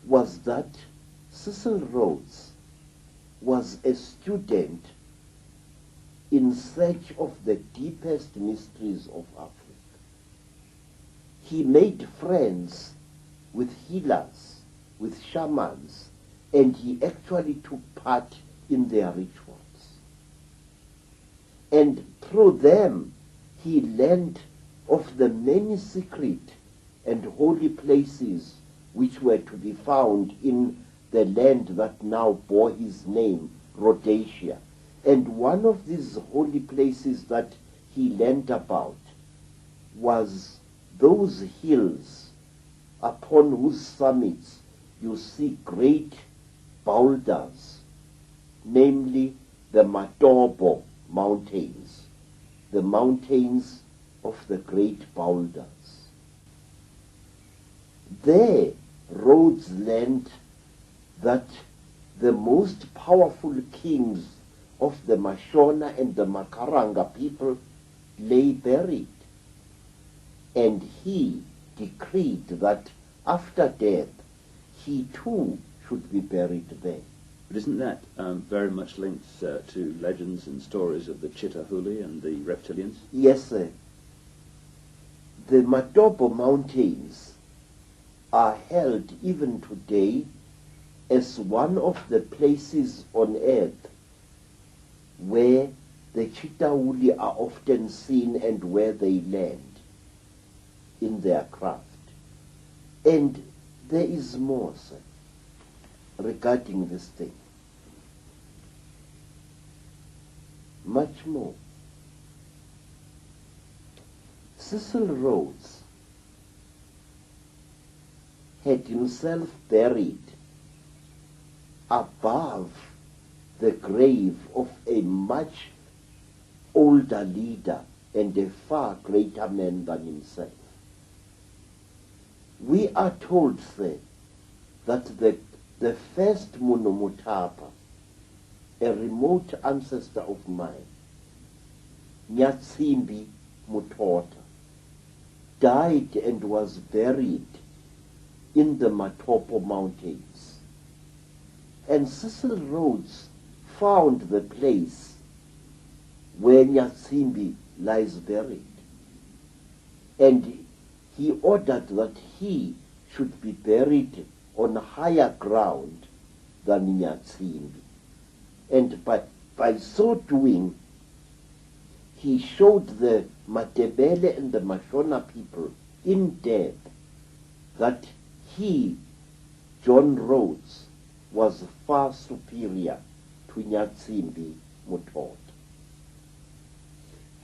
was that Cecil Rhodes was a student in search of the deepest mysteries of Africa. He made friends with healers, with shamans, and he actually took part in their rituals. And through them, he learned of the many secret and holy places which were to be found in the land that now bore his name, Rhodesia. And one of these holy places that he learned about was those hills upon whose summits you see great boulders, namely the Matobo Mountains, the mountains of the great boulders. There, Rhodes learned that the most powerful kings of the Mashona and the Makaranga people lay buried. And he decreed that after death, he too should be buried there. But isn't that very much linked to legends and stories of the Chitahuli and the reptilians? Yes, sir. The Matobo Mountains are held even today as one of the places on earth where the Chitahuli are often seen and where they land in their craft. And there is more, sir, regarding this thing. Much more. Cecil Rhodes had himself buried above the grave of a much older leader and a far greater man than himself. We are told, sir, that the first Munomutapa, a remote ancestor of mine, Nyatsimbi Mutota, died and was buried in the Matopo Mountains. And Cecil Rhodes found the place where Nyatsimbi lies buried. And he ordered that he should be buried on higher ground than Nyatsimbi. And by so doing, he showed the Matebele and the Mashona people in depth that he, John Rhodes, was far superior to Nyatsimbi Mutota.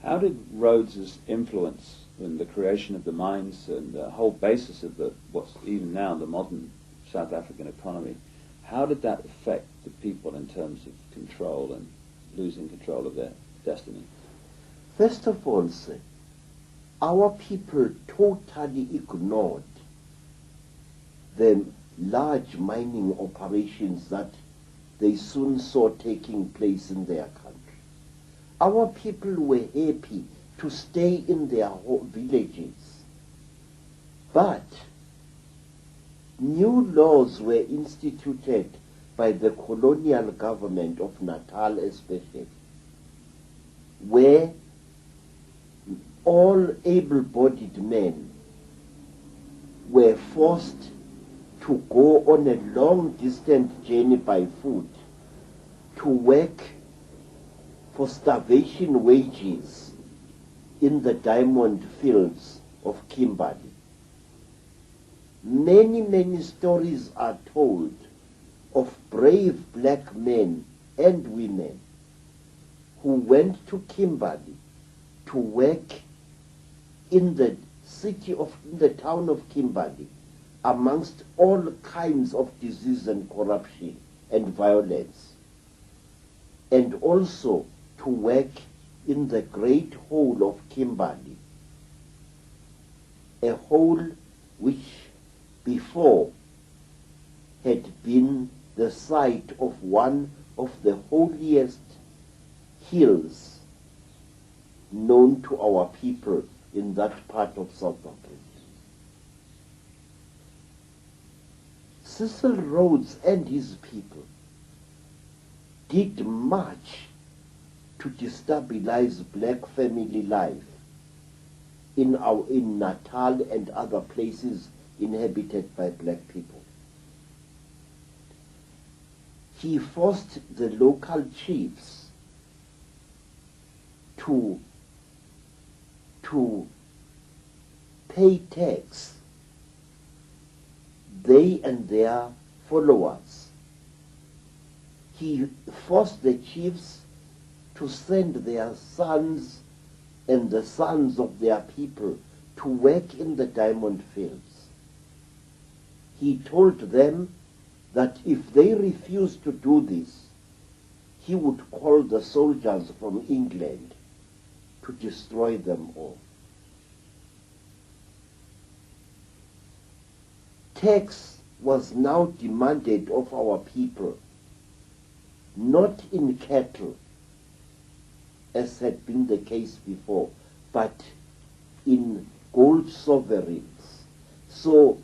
How did Rhodes's influence in the creation of the mines and the whole basis of what's even now the modern South African economy, how did that affect the people in terms of control and losing control of their destiny? First of all, sir, our people totally ignored the large mining operations that they soon saw taking place in their country. Our people were happy to stay in their villages, but new laws were instituted by the colonial government of Natal especially, where all able-bodied men were forced to go on a long-distance journey by foot to work for starvation wages in the diamond fields of Kimberley. Many, many stories are told of brave black men and women who went to Kimberley to work in the town of Kimberley amongst all kinds of disease and corruption and violence, and also to work in the great hole of Kimberley, a hole which before had been the site of one of the holiest hills known to our people in that part of South Africa. Cecil Rhodes and his people did much to destabilize black family life in Natal and other places inhabited by black people. He forced the local chiefs to pay tax, they and their followers. He forced the chiefs to send their sons and the sons of their people to work in the diamond fields. He told them that if they refused to do this, he would call the soldiers from England to destroy them all. Tax was now demanded of our people, not in cattle, as had been the case before, but in gold sovereigns. So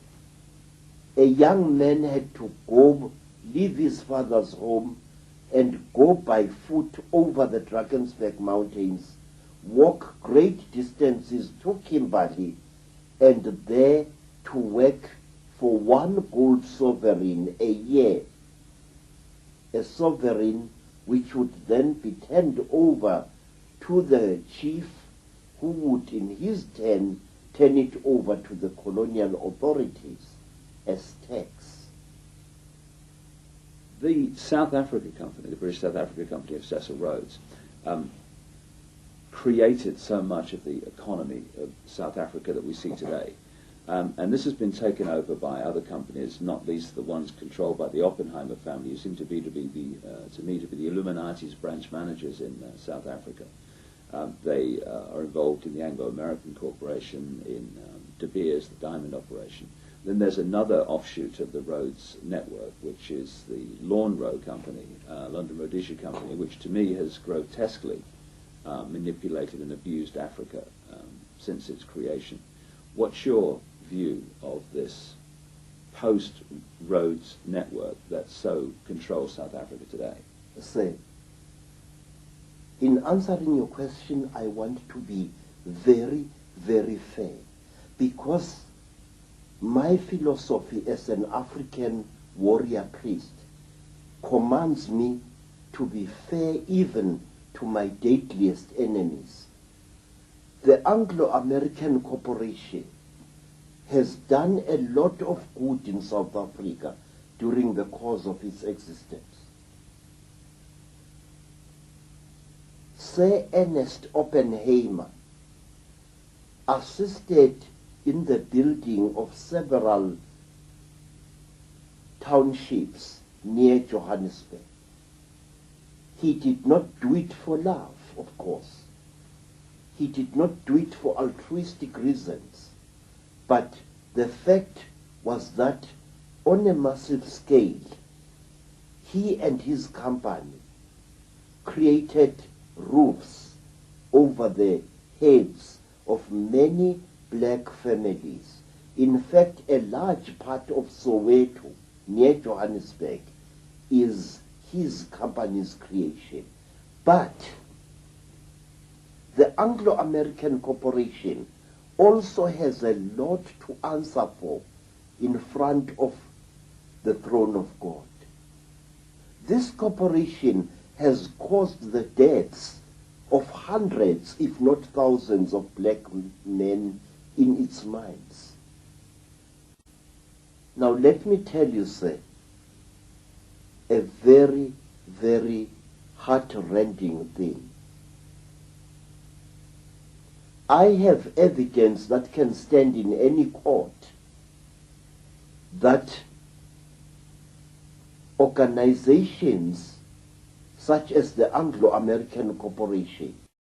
a young man had to go, leave his father's home, and go by foot over the Drakensberg Mountains, walk great distances to Kimberley, and there to work for 1 gold sovereign a year, a sovereign which would then be turned over to the chief, who would in his turn turn it over to the colonial authorities as tax. The South Africa Company, the British South Africa Company of Cecil Rhodes, created so much of the economy of South Africa that we see today. And this has been taken over by other companies, not least the ones controlled by the Oppenheimer family, who seem to me to be the Illuminati's branch managers in South Africa. They are involved in the Anglo-American Corporation, in De Beers, the diamond operation. Then there's another offshoot of the Rhodes network, which is the Lawn Row Company, London Rhodesia Company, which to me has grotesquely manipulated and abused Africa since its creation. What's your view of this post-Rhodes network that so controls South Africa today? Say, in answering your question, I want to be very, very fair, because my philosophy as an African warrior priest commands me to be fair even to my deadliest enemies. The Anglo-American Corporation has done a lot of good in South Africa during the course of its existence. Sir Ernest Oppenheimer assisted in the building of several townships near Johannesburg. He did not do it for love, of course. He did not do it for altruistic reasons. But the fact was that on a massive scale, he and his company created roofs over the heads of many black families. In fact, a large part of Soweto, near Johannesburg, is his company's creation. But the Anglo-American Corporation also has a lot to answer for in front of the throne of God. This corporation has caused the deaths of hundreds, if not thousands, of black men in its mines. Now let me tell you, sir, a very, very heart-rending thing. I have evidence that can stand in any court that organizations such as the Anglo-American Corporation